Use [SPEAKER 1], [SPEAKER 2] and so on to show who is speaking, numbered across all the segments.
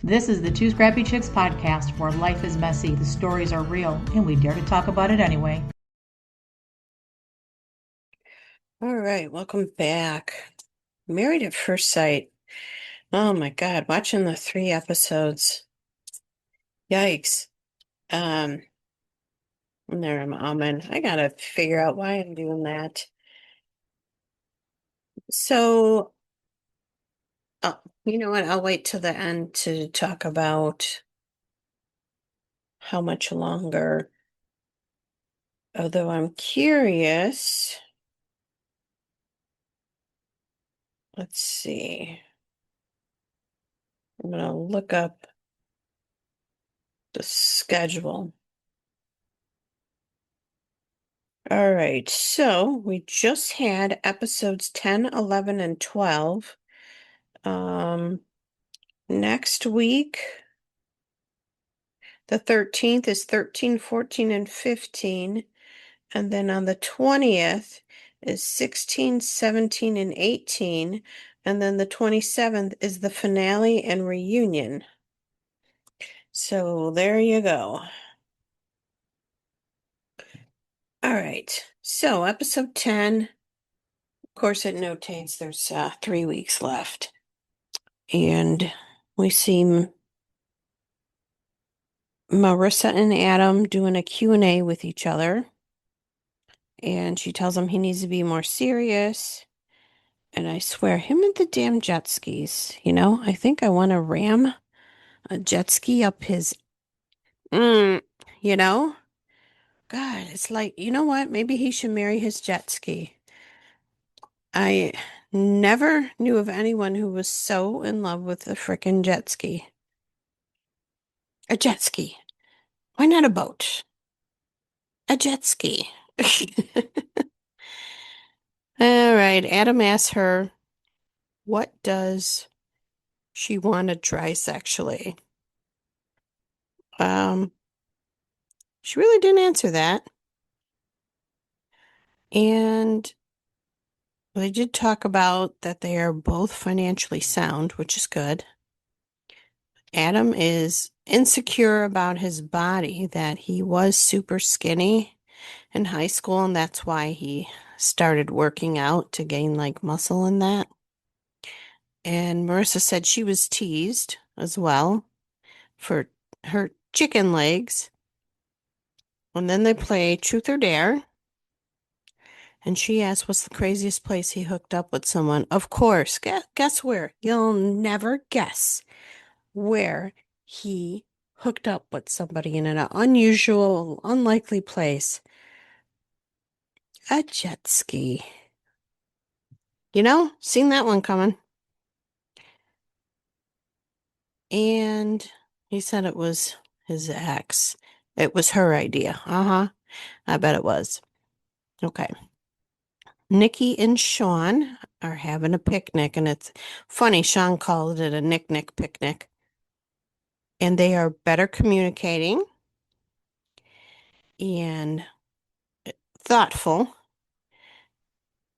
[SPEAKER 1] This is the Two Scrappy Chicks podcast where life is messy, the stories are real, and we dare to talk about it anyway.
[SPEAKER 2] All right, welcome back. Married at First Sight. Oh my God, watching the 3 episodes. Yikes. Um, and there I'm almond. I gotta figure out why I'm doing that. So, you know what? I'll wait till the end to talk about how much longer. Although I'm curious. Let's see. I'm gonna look up the schedule. All right, so we just had episodes 10, 11, and 12. Um, Next week, the 13th is 13, 14, and 15. And then on the 20th is 16, 17, and 18. And then the 27th is the finale and reunion. So there you go. All right. So episode 10, of course, it notates there's 3 weeks left. And we see Marissa and Adam doing a Q&A with each other. And she tells him he needs to be more serious. And I swear, him and the damn jet skis, I think I want to ram a jet ski up his, mm, you know? God, it's like, you know what? Maybe he should marry his jet ski. I never knew of anyone who was so in love with a frickin' jet ski. A jet ski. Why not a boat? A jet ski. All right, Adam asks her, what does she want to try sexually? Um, she really didn't answer that. And they did talk about that they are both financially sound, which is good. Adam is insecure about his body, that he was super skinny in high school, and that's why he started working out to gain like muscle in that. And Marissa said she was teased as well for her chicken legs. And then they play Truth or Dare. And she asked, what's the craziest place he hooked up with someone? Of course. Guess where? You'll never guess where he hooked up with somebody in an unusual, unlikely place. A jet ski. Seen that one coming. And he said it was his ex. It was her idea. Uh-huh. I bet it was. Okay. Nikki and Sean are having a picnic, and it's funny. Sean called it a Nick picnic. And they are better communicating and thoughtful.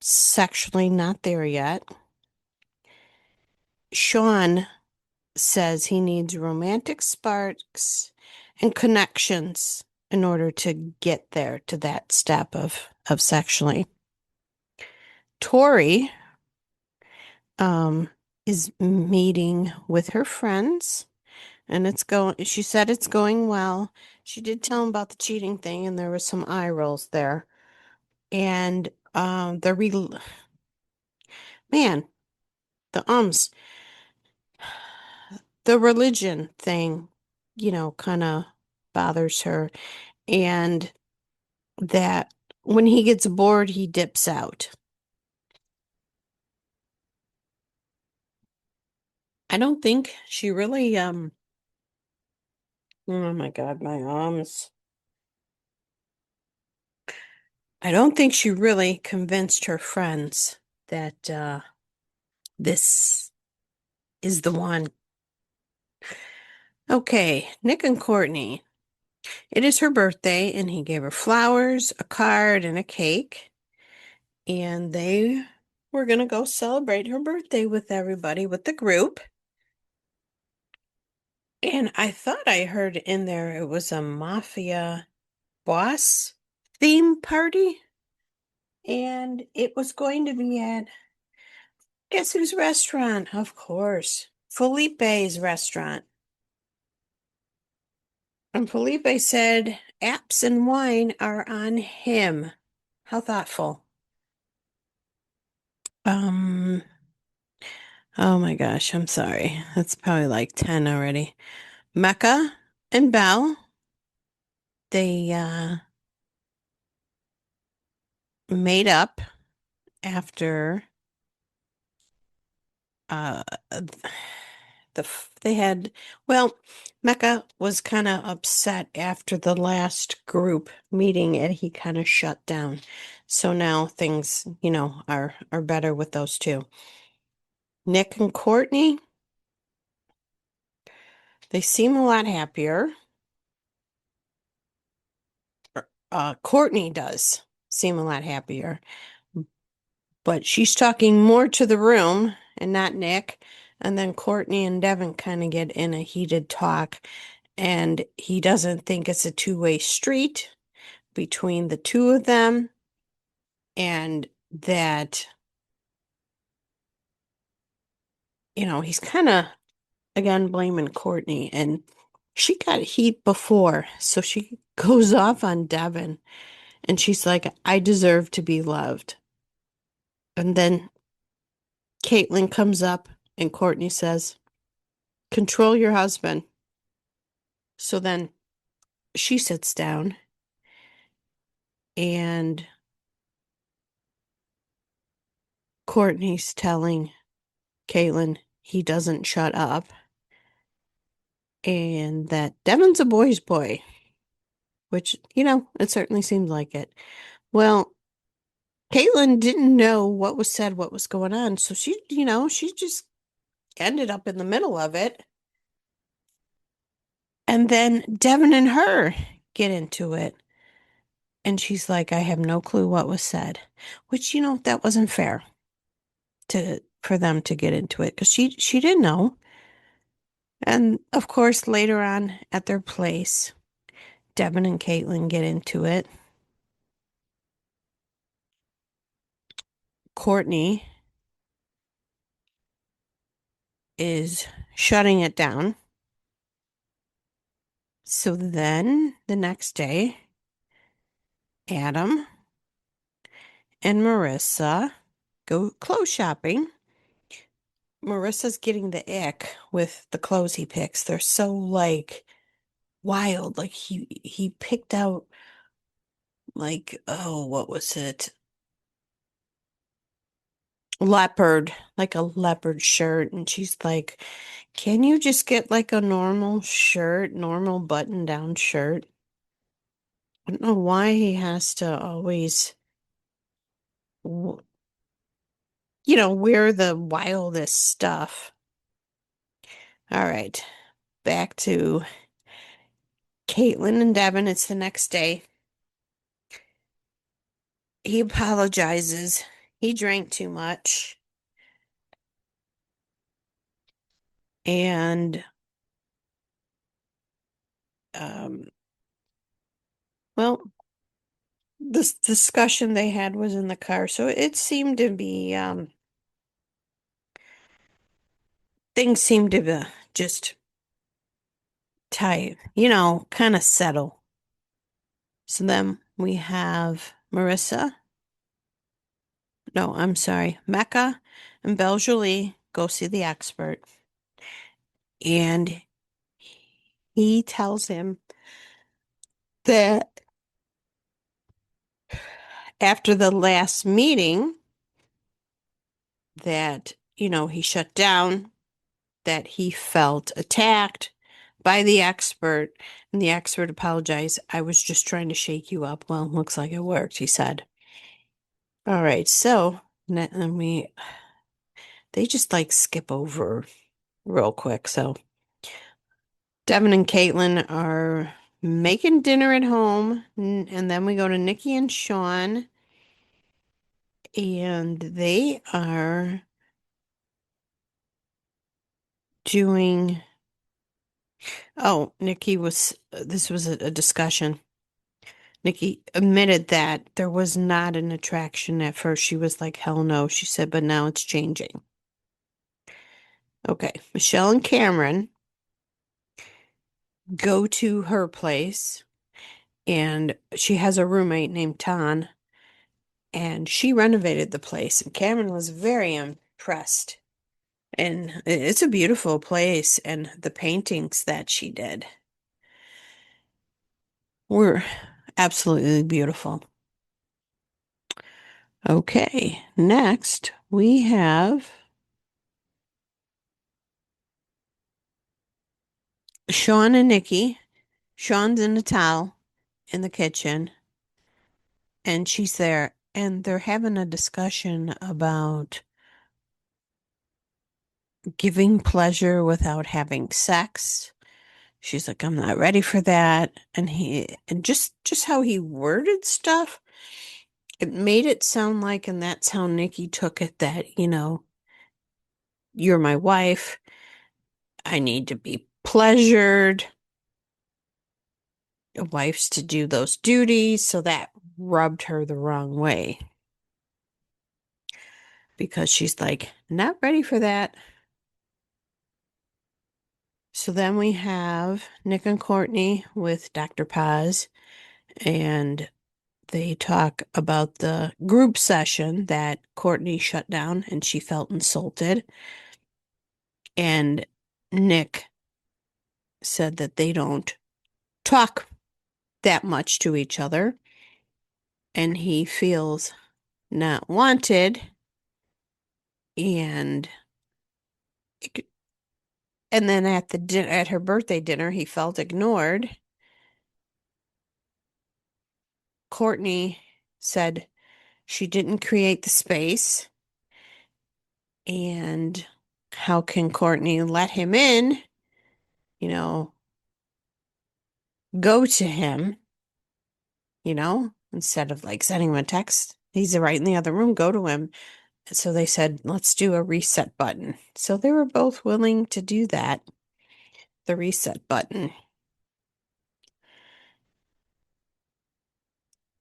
[SPEAKER 2] Sexually not there yet. Sean says he needs romantic sparks and connections in order to get there to that step of sexually. Tori um is meeting with her friends, and she said it's going well. She did tell him about the cheating thing, and there was some eye rolls there. And man, the the religion thing, kind of bothers her. And that when he gets bored, he dips out. I don't think she really, oh my God, my arms. I don't think she really convinced her friends that this is the one. Okay, Nick and Courtney. It is her birthday, and he gave her flowers, a card, and a cake. And they were going to go celebrate her birthday with everybody, with the group. And I thought I heard in there it was a mafia boss theme party. And it was going to be at, guess whose restaurant? Of course, Felipe's restaurant. And Felipe said apps and wine are on him. How thoughtful. Um, oh my gosh, I'm sorry. That's probably like 10 already. Mecca and Belle, they made up after uh they had, well, Mecca was kind of upset after the last group meeting and he kind of shut down. So now things, are better with those two. Nick and Courtney, they seem a lot happier. Courtney does seem a lot happier, but she's talking more to the room and not Nick. And then Courtney and Devin kind of get in a heated talk, and he doesn't think it's a two-way street between the two of them, and that, he's kind of, again, blaming Courtney, and she got heat before, so she goes off on Devin, and she's like, I deserve to be loved. And then Caitlin comes up, and Courtney says, control your husband. So then she sits down, and Courtney's telling Caitlin he doesn't shut up, and that Devin's a boy's boy, which, it certainly seems like it. Well, Caitlin didn't know what was said, what was going on. So she just ended up in the middle of it. And then Devin and her get into it. And she's like, I have no clue what was said, which, that wasn't fair for them to get into it because she didn't know. And of course, later on at their place, Devin and Caitlin get into it. Courtney is shutting it down. So then the next day, Adam and Marissa go clothes shopping. Marissa's getting the ick with the clothes he picks. They're so like wild. Like he picked out like, oh, what was it? Leopard, like a leopard shirt. And she's like, can you just get like a normal shirt, normal button down shirt? I don't know why he has to always, wear the wildest stuff. All right, back to Caitlin and Devin. It's the next day. He apologizes. He drank too much. And, um, well, this discussion they had was in the car. So it seemed to be, things seemed to be just tight, kind of settle. So then we have Marissa. No, I'm sorry. Mecca and Beljolie go see the expert. And he tells him that after the last meeting that, he shut down, that he felt attacked by the expert, and the expert apologized. I was just trying to shake you up. Well, looks like it worked, he said. All right, so they just like skip over real quick. So Devin and Caitlin are making dinner at home, and then we go to Nikki and Sean, and they are doing Oh, this was a discussion. Nikki admitted that there was not an attraction at first. She was like, hell no. She said, but now it's changing. Okay. Michelle and Cameron go to her place, and she has a roommate named Tan, and she renovated the place, and Cameron was very impressed. And it's a beautiful place, and the paintings that she did were absolutely beautiful. Okay, next we have Sean and Nikki. Sean's in the towel in the kitchen, and she's there, and they're having a discussion about giving pleasure without having sex. She's like, I'm not ready for that. And just how he worded stuff, it made it sound like, and that's how Nikki took it, that, you're my wife. I need to be pleasured. A wife's to do those duties. So that rubbed her the wrong way because she's like, not ready for that. So then we have Nick and Courtney with Dr. Paz, and they talk about the group session that Courtney shut down and she felt insulted. And Nick said that they don't talk that much to each other and he feels not wanted, and then at her birthday dinner he felt ignored. Courtney said she didn't create the space, and how can Courtney let him in, you know, go to him, instead of like sending him a text. He's right in the other room, go to him. So they said, let's do a reset button. So they were both willing to do that, the reset button.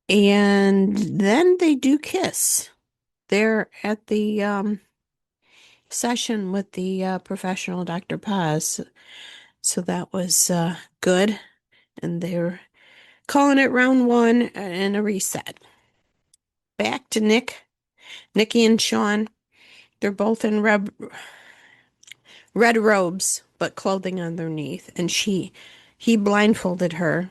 [SPEAKER 2] And then they do kiss. They're at the session with the professional Dr. Paz. So that was good. And they're calling it round one and a reset. Back to Nikki and Sean. They're both in red robes, but clothing underneath. And he blindfolded her,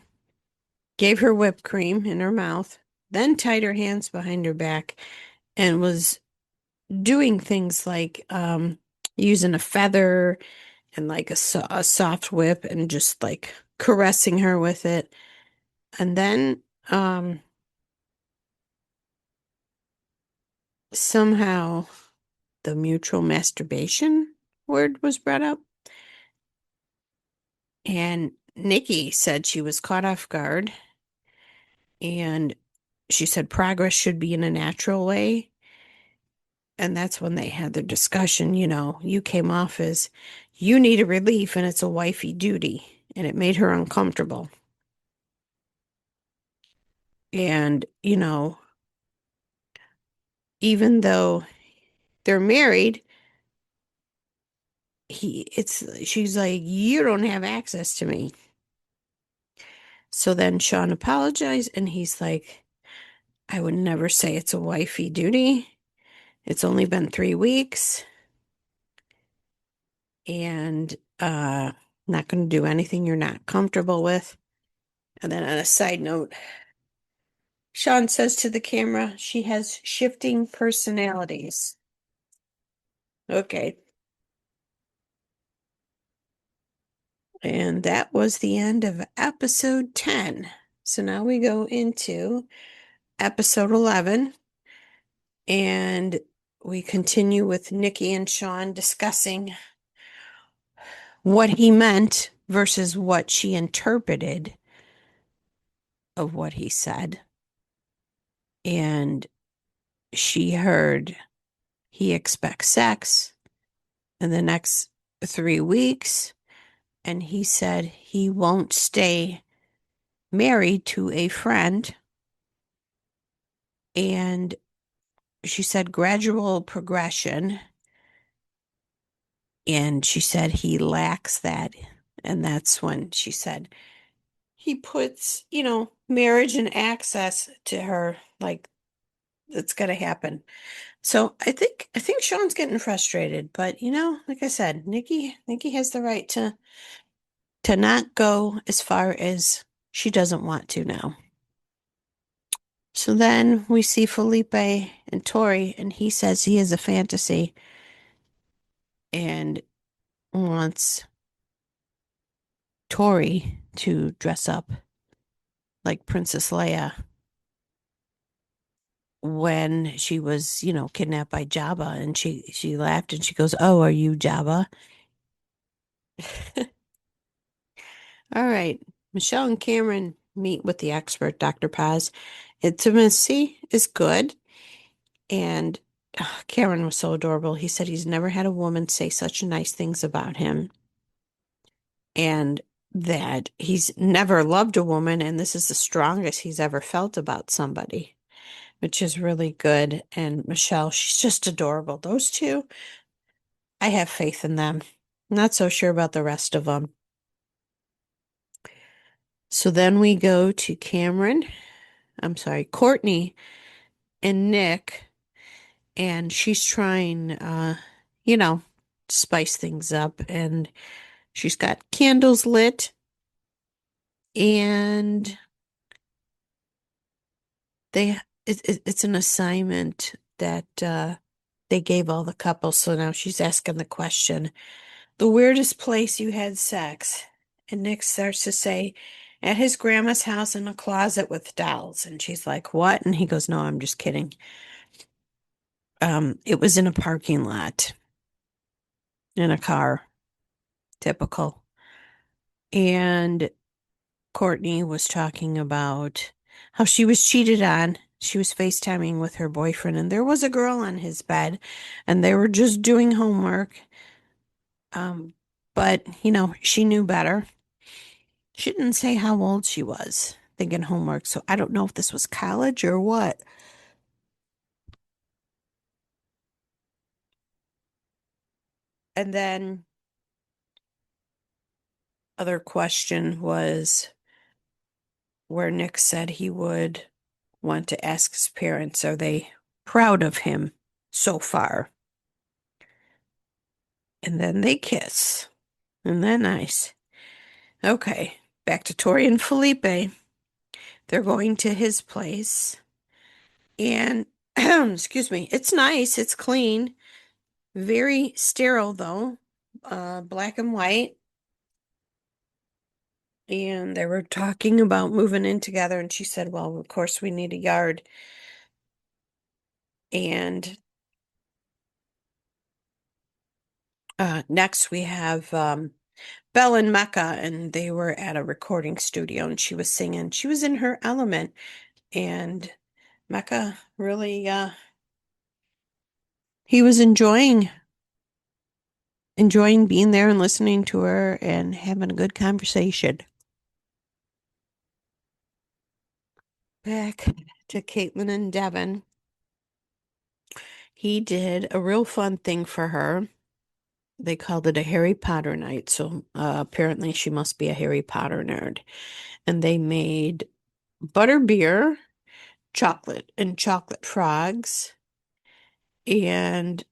[SPEAKER 2] gave her whipped cream in her mouth, then tied her hands behind her back and was doing things like using a feather and like a soft whip and just like caressing her with it. And then somehow the mutual masturbation word was brought up. And Nikki said she was caught off guard. And she said progress should be in a natural way. And that's when they had their discussion. You came off as you need a relief and it's a wifey duty. And it made her uncomfortable. And, even though they're married, she's like, you don't have access to me. So then Sean apologized and he's like, I would never say it's a wifey duty. It's only been 3 weeks. And not going to do anything you're not comfortable with. And then on a side note, Sean says to the camera, she has shifting personalities. Okay. And that was the end of episode 10. So now we go into episode 11. And we continue with Nikki and Sean discussing what he meant versus what she interpreted of what he said. And she heard he expects sex in the next 3 weeks, and he said he won't stay married to a friend. And she said gradual progression. And she said he lacks that. And that's when she said he puts, marriage and access to her like it's gonna happen. So I think Sean's getting frustrated, but like I said, Nikki has the right to not go as far as she doesn't want to now. So then we see Felipe and Tori, and he says he has a fantasy and wants Tori to dress up like Princess Leia when she was, kidnapped by Jabba. And she laughed and she goes, "Oh, are you Jabba?" All right. Michelle and Cameron meet with the expert, Dr. Paz. Intimacy is good. And Cameron was so adorable. He said he's never had a woman say such nice things about him and that he's never loved a woman. And this is the strongest he's ever felt about somebody, which is really good. And Michelle, she's just adorable. Those two, I have faith in them. Not so sure about the rest of them. So then we go to Courtney and Nick, and she's trying, you know, to spice things up, and she's got candles lit, and it's an assignment that they gave all the couples. So now she's asking the question, the weirdest place you had sex. And Nick starts to say, at his grandma's house in a closet with dolls. And she's like, what? And he goes, no, I'm just kidding. It was in a parking lot in a car. Typical. And Courtney was talking about how she was cheated on. She was FaceTiming with her boyfriend, and there was a girl on his bed, and they were just doing homework. But she knew better. She didn't say how old she was thinking homework, so I don't know if this was college or what. And then other question was where Nick said he would want to ask his parents, are they proud of him so far? And then they kiss. Isn't that nice? Okay, back to Tori and Felipe. They're going to his place. And, excuse me, it's nice, it's clean, very sterile though, black and white. And they were talking about moving in together, and she said, well, of course, we need a yard. And next we have Belle and Mecca, and they were at a recording studio, and she was singing. She was in her element, and Mecca really, he was enjoying being there and listening to her and having a good conversation. Back to Caitlin and Devin. He did a real fun thing for her. They called it a Harry Potter night, so apparently she must be a Harry Potter nerd. And they made butterbeer, chocolate, and chocolate frogs. And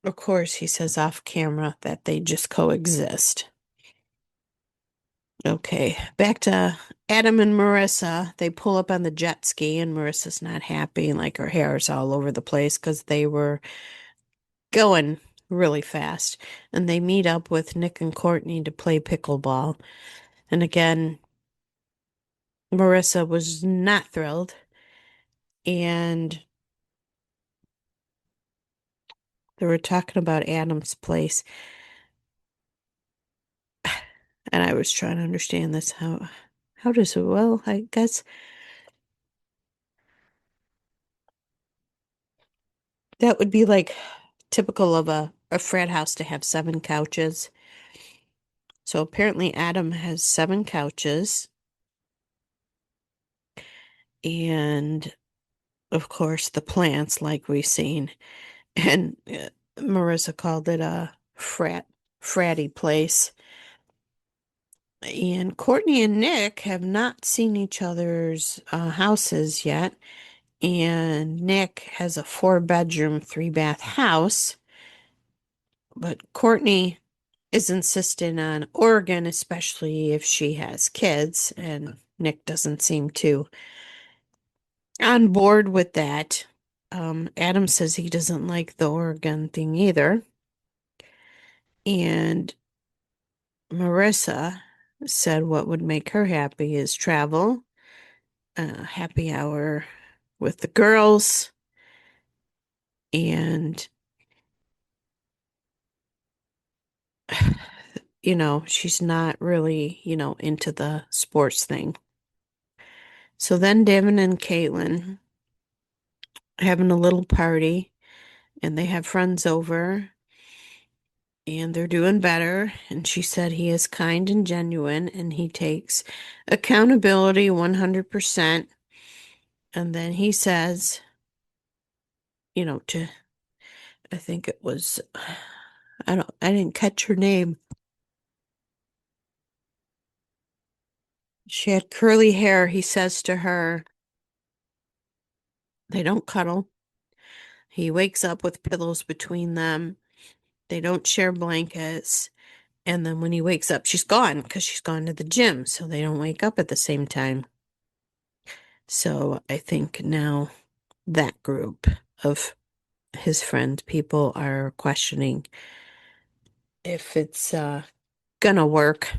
[SPEAKER 2] of course, he says off camera that they just coexist. Okay, back to Adam and Marissa. They pull up on the jet ski, and Marissa's not happy, and like her hair is all over the place because they were going really fast. And they meet up with Nick and Courtney to play pickleball. And again, Marissa was not thrilled. And they were talking about Adam's place. And I was trying to understand this. How does it, well, I guess that would be like typical of a frat house to have 7 couches. So apparently Adam has 7 couches. And of course, the plants, like we've seen. And Marissa called it a fratty place. And Courtney and Nick have not seen each other's houses yet. And Nick has a 4-bedroom, 3-bath house. But Courtney is insistent on Oregon, especially if she has kids. And Nick doesn't seem to on board with that. Adam says he doesn't like the Oregon thing either. And Marissa said what would make her happy is travel, happy hour with the girls, and, she's not really, into the sports thing. So then Devin and Caitlin having a little party, and they have friends over, and they're doing better. And she said he is kind and genuine, and he takes accountability 100%. And then he says, to, I think it was, I didn't catch her name. She had curly hair. He says to her, they don't cuddle. He wakes up with pillows between them. They don't share blankets. And then when he wakes up, she's gone because she's gone to the gym. So they don't wake up at the same time. So I think now that group of his friend people are questioning if it's gonna work.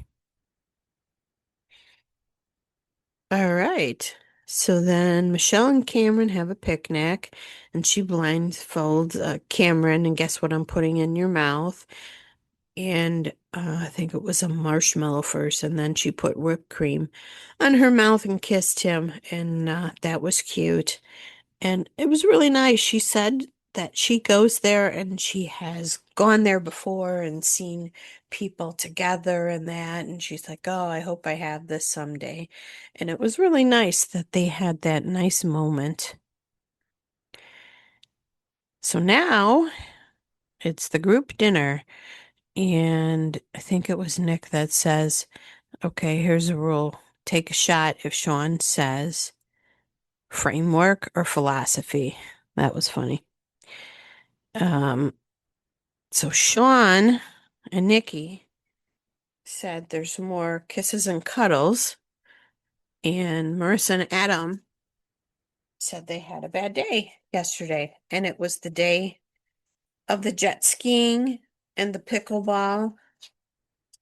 [SPEAKER 2] All right. So then Michelle and Cameron have a picnic, and she blindfolds Cameron, and guess what I'm putting in your mouth? And I think it was a marshmallow first, and then she put whipped cream on her mouth and kissed him, and that was cute. And it was really nice. She said that she goes there and she has gone there before and seen people together and that. And she's like, oh, I hope I have this someday. And it was really nice that they had that nice moment. So now it's the group dinner. And I think it was Nick that says, okay, here's a rule. Take a shot if Sean says framework or philosophy. That was funny. Um, so Sean and Nikki said there's more kisses and cuddles, and Marissa and Adam said they had a bad day yesterday, and it was the day of the jet skiing and the pickleball,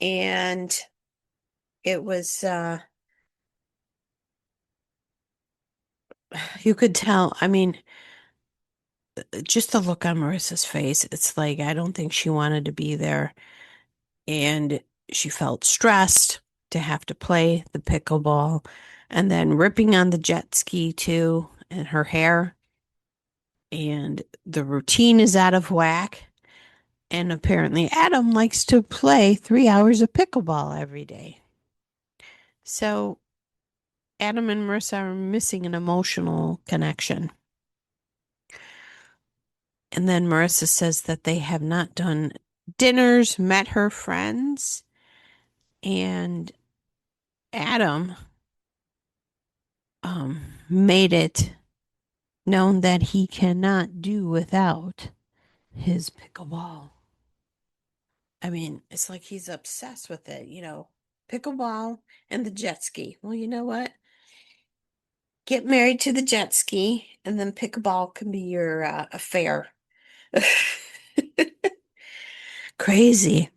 [SPEAKER 2] and it was you could tell, I mean, just the look on Marissa's face, it's like I don't think she wanted to be there. And she felt stressed to have to play the pickleball and then ripping on the jet ski too, and her hair. And the routine is out of whack. And apparently, Adam likes to play 3 hours of pickleball every day. So, Adam and Marissa are missing an emotional connection. And then Marissa says that they have not done dinners, met her friends, and Adam made it known that he cannot do without his pickleball. I mean, it's like he's obsessed with it, pickleball and the jet ski. Well, you know what? Get married to the jet ski, and then pickleball can be your affair. Crazy.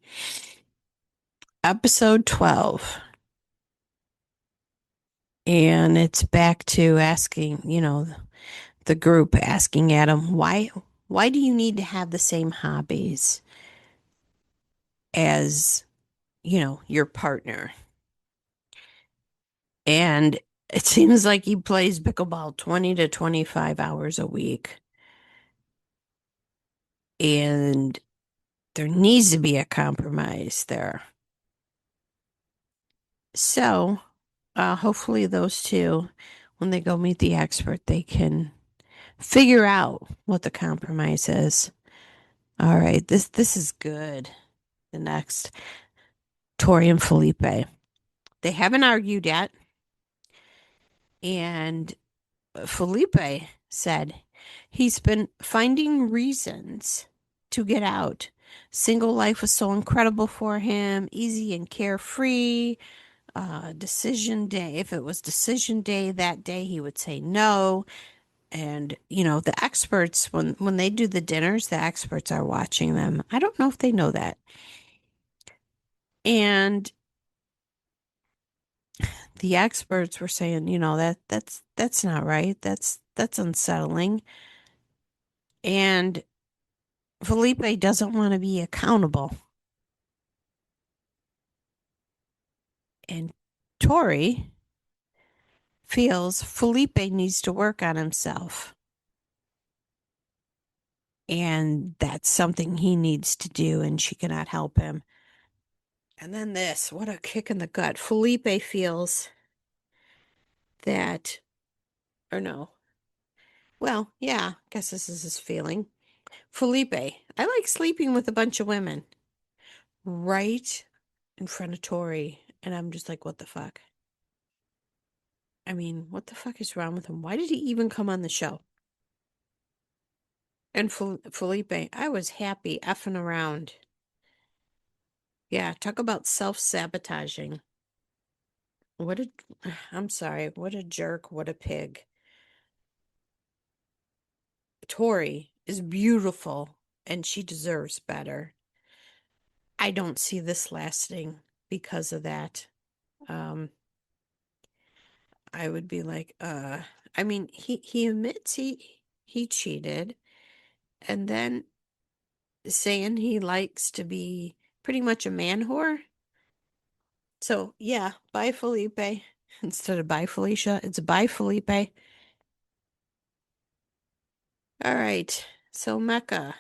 [SPEAKER 2] Episode 12. And it's back to asking, the group asking Adam, why do you need to have the same hobbies as, your partner? And it seems like he plays pickleball 20 to 25 hours a week. And there needs to be a compromise there. So, hopefully those two, when they go meet the expert, they can figure out what the compromise is. All right, this is good. The next, Tori and Felipe. They haven't argued yet, and Felipe said he's been finding reasons to get out. Single life was so incredible for him, easy and carefree. Decision day, if it was decision day that day, he would say no. And the experts, when they do the dinners, the experts are watching them. I don't know if they know that. And the experts were saying, that's not right. That's unsettling. And Felipe doesn't want to be accountable. And Tori feels Felipe needs to work on himself. And that's something he needs to do, and she cannot help him. And then this, what a kick in the gut. Felipe feels that, or no, well, yeah, I guess this is his feeling. Felipe, I like sleeping with a bunch of women right in front of Tori. And I'm just like, what the fuck? I mean, what the fuck is wrong with him? Why did he even come on the show? And Felipe, I was happy effing around. Yeah, talk about self-sabotaging. What a, I'm sorry, what a jerk, what a pig. Tori is beautiful and she deserves better. I don't see this lasting because of that. Um, I would be like, I mean, he admits he cheated, and then saying he likes to be pretty much a man whore. So yeah, bye Felipe. Instead of bye Felicia, it's bye Felipe. All right. So Mecca,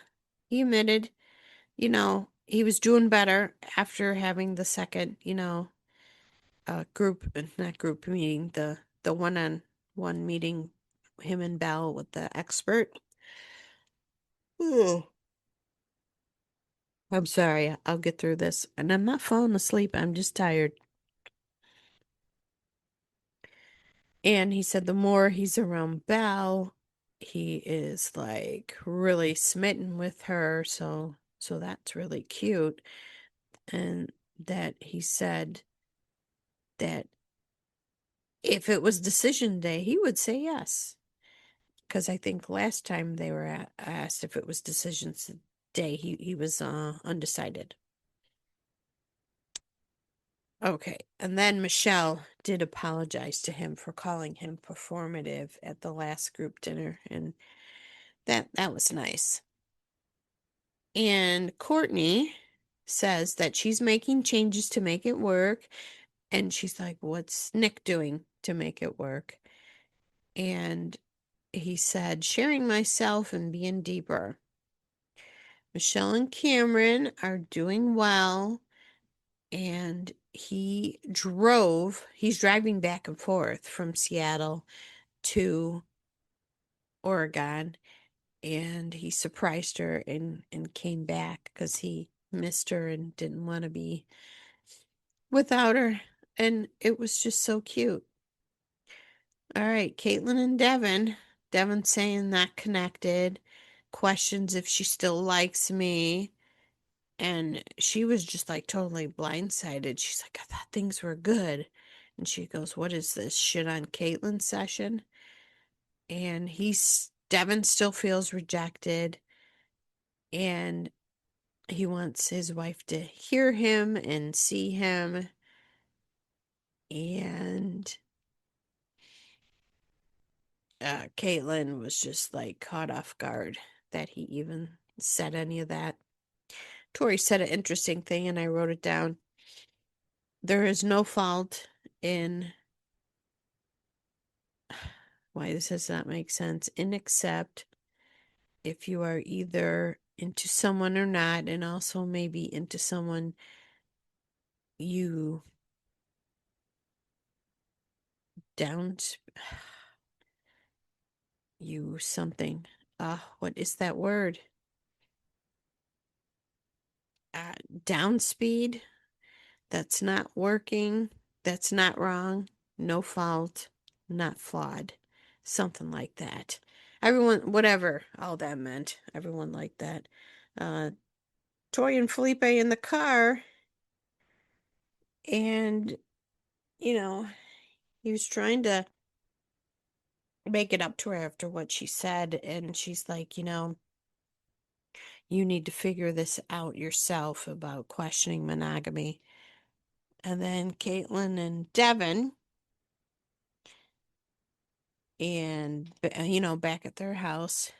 [SPEAKER 2] he admitted, he was doing better after having the second, group, not group meeting, the one-on-one meeting, him and Belle with the expert. Ooh. I'm sorry, I'll get through this. And I'm not falling asleep, I'm just tired. And he said the more he's around Belle, he is like really smitten with her, so that's really cute. And that he said that if it was decision day, he would say yes. Because I think last time they were asked if it was decisions day, he was undecided. Okay, and then Michelle did apologize to him for calling him performative at the last group dinner, and that was nice. And Courtney says that she's making changes to make it work, and she's like, "What's Nick doing to make it work?" And he said, "Sharing myself and being deeper." Michelle and Cameron are doing well, and he's driving back and forth from Seattle to Oregon, and he surprised her and came back because he missed her and didn't want to be without her. And it was just so cute. All right, Caitlin and Devin. Devin saying not connected, questions if she still likes me. And she was just like totally blindsided. She's like, I thought things were good. And she goes, what is this shit on Caitlin session? And Devin still feels rejected. And he wants his wife to hear him and see him. And Caitlin was just like caught off guard that he even said any of that. Tori said an interesting thing, and I wrote it down. There is no fault in why this does not make sense, in except if you are either into someone or not, and also maybe into someone you down, you something. What is that word? Down speed. That's not working. That's not wrong. No fault. Not flawed. Something like that. Everyone, whatever all that meant, everyone liked that. Uh, Toy and Felipe in the car, and, you know, he was trying to make it up to her after what she said, and she's like, you need to figure this out yourself about questioning monogamy. And then Caitlin and Devin, and back at their house.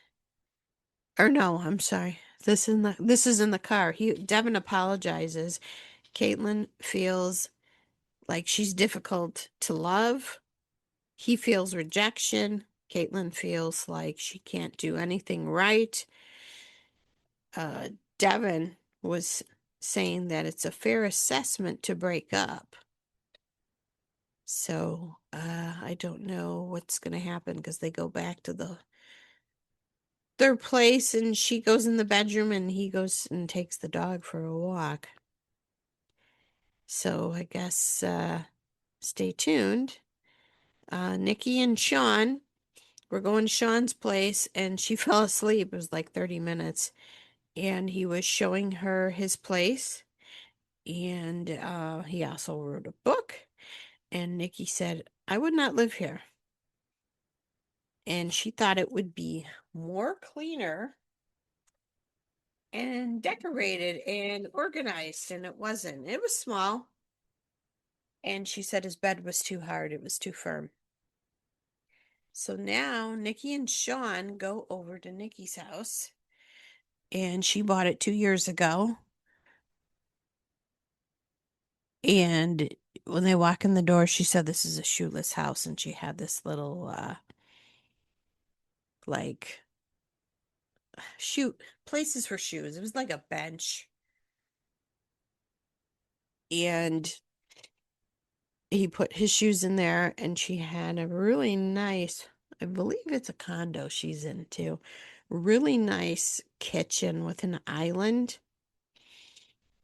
[SPEAKER 2] Or no, I'm sorry. This is in the car. Devin apologizes. Caitlin feels like she's difficult to love. He feels rejection. Caitlin feels like she can't do anything right. Uh, Devin was saying that it's a fair assessment to break up. So I don't know what's going to happen because they go back to their place, and she goes in the bedroom and he goes and takes the dog for a walk. So I guess stay tuned. Nikki and Sean were going to Sean's place, and she fell asleep. It was like 30 minutes, and he was showing her his place, and he also wrote a book. And Nikki said, I would not live here. And she thought it would be more cleaner and decorated and organized, and it wasn't. It was small. And she said his bed was too hard, it was too firm. So now Nikki and Sean go over to Nikki's house, and she bought it 2 years ago. And when they walk in the door, she said this is a shoeless house, and she had this little like shoot places for shoes. It was like a bench. And he put his shoes in there, and she had a really nice, I believe it's a condo she's in too, really nice kitchen with an island.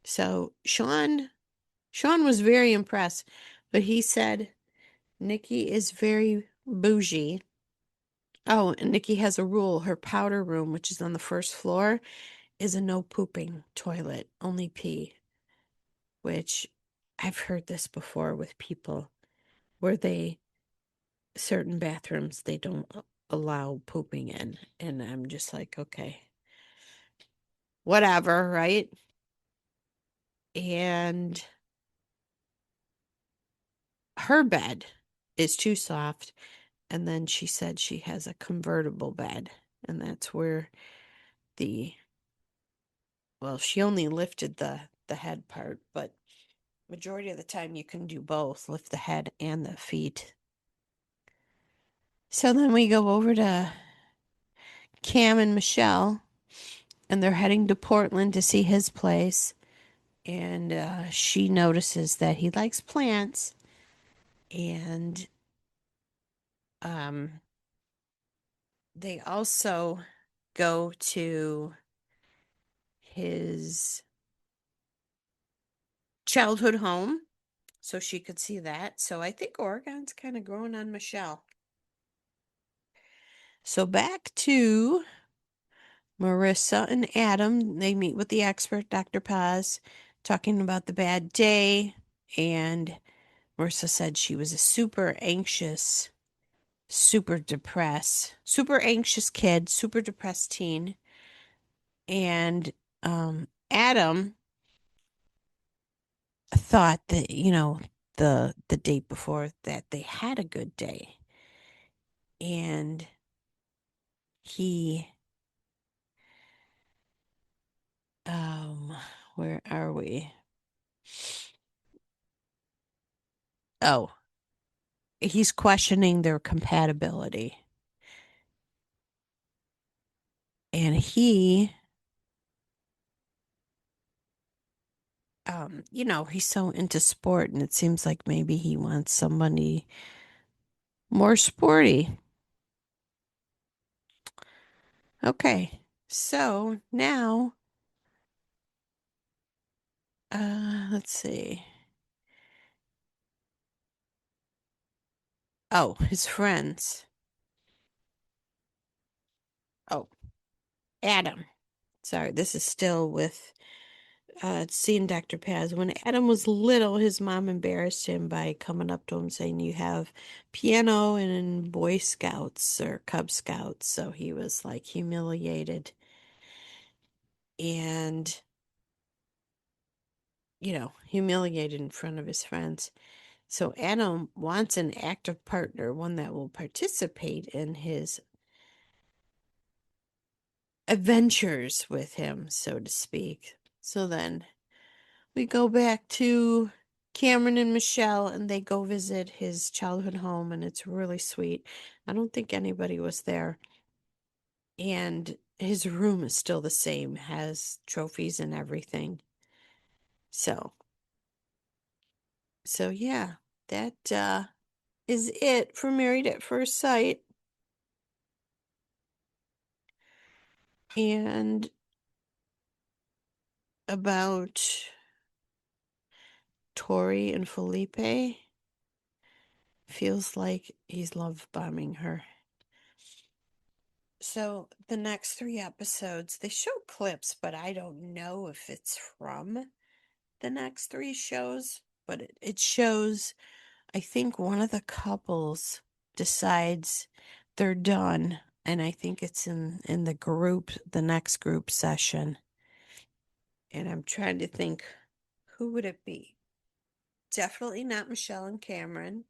[SPEAKER 2] So Sean was very impressed, but he said Nikki is very bougie. Oh, and Nikki has a rule. Her powder room, which is on the first floor, is a no pooping toilet, only pee, which I've heard this before with people where certain bathrooms, they don't allow pooping in. And I'm just like, okay, whatever, right? And her bed is too soft. And then she said she has a convertible bed. And that's where she only lifted the head part, but majority of the time you can do both, lift the head and the feet. So then we go over to Cam and Michelle, and they're heading to Portland to see his place. And she notices that he likes plants, and they also go to his childhood home so she could see that. So I think Oregon's kind of growing on Michelle. So back to Marissa and Adam. They meet with the expert, Dr. Paz, talking about the bad day. And Marissa said she was a super anxious, super depressed, super anxious kid, super depressed teen. And Adam thought that, the date before that they had a good day. And he, where are we? Oh, he's questioning their compatibility. And he's so into sport, and it seems like maybe he wants somebody more sporty. Okay, so now, let's see. Oh, his friends. Oh, Adam. Sorry, this is still with seeing Dr. Paz. When Adam was little, his mom embarrassed him by coming up to him saying, "You have piano and in Boy Scouts or Cub Scouts." So he was like humiliated and, humiliated in front of his friends. So Adam wants an active partner, one that will participate in his adventures with him, so to speak. So then we go back to Cameron and Michelle, and they go visit his childhood home, and it's really sweet. I don't think anybody was there. And his room is still the same, has trophies and everything. So yeah, that is it for Married at First Sight. And about Tori and Felipe, feels like he's love bombing her. So the next 3 episodes, they show clips, but I don't know if it's from the next 3 shows. But it shows, I think one of the couples decides they're done. And I think it's in the next group session. And I'm trying to think, who would it be? Definitely not Michelle and Cameron.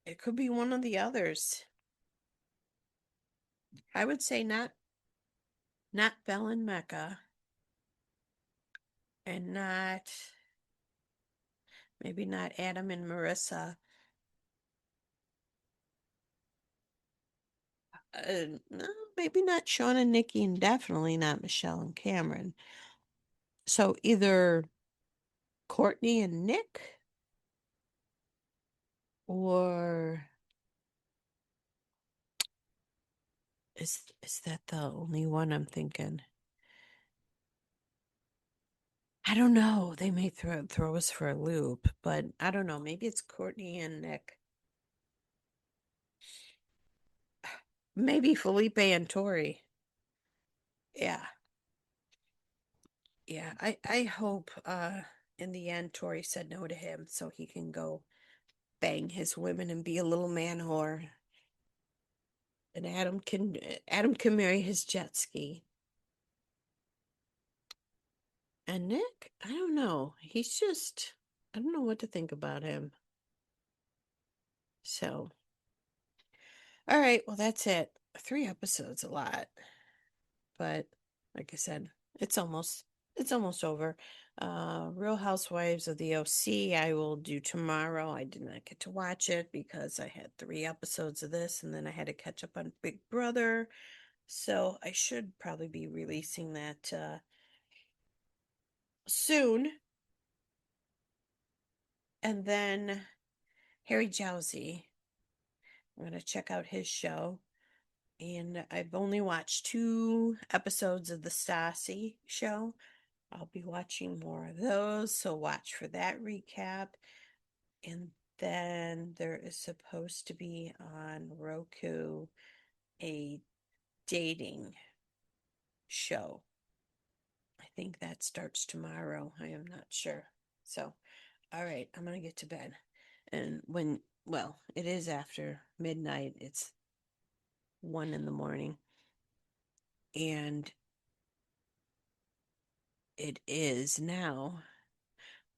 [SPEAKER 2] It could be one of the others. I would say not Belle and Mecca, and maybe not Adam and Marissa. No, maybe not Sean and Nikki, and definitely not Michelle and Cameron. So either Courtney and Nick, or is that the only one I'm thinking? I don't know. They may throw us for a loop, but I don't know. Maybe it's Courtney and Nick. Maybe Felipe and Tori. Yeah. Yeah, I hope in the end Tori said no to him so he can go bang his women and be a little man whore. And Adam can marry his jet ski. And Nick, I don't know. I don't know what to think about him. So, all right, well that's it. 3 episodes, a lot. But like I said, it's almost over. Real Housewives of the OC, I will do tomorrow. I did not get to watch it because I had 3 episodes of this and then I had to catch up on Big Brother. So I should probably be releasing that soon. And then Harry Jowsey, I'm going to check out his show. And I've only watched 2 episodes of the Stassi show. I'll be watching more of those, so watch for that recap. And then there is supposed to be on Roku a dating show. I think that starts tomorrow. I am not sure. So, all right, I'm going to get to bed. And it is after midnight, it's 1 in the morning. And it is now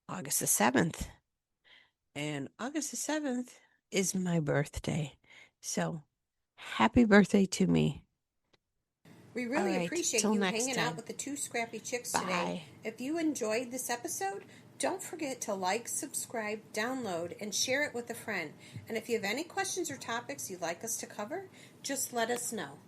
[SPEAKER 2] August the 7th. And August the 7th is my birthday. So happy birthday to me.
[SPEAKER 3] We really appreciate you hanging out with the 2 scrappy chicks today. If you enjoyed this episode, don't forget to like, subscribe, download, and share it with a friend. And if you have any questions or topics you'd like us to cover, just let us know.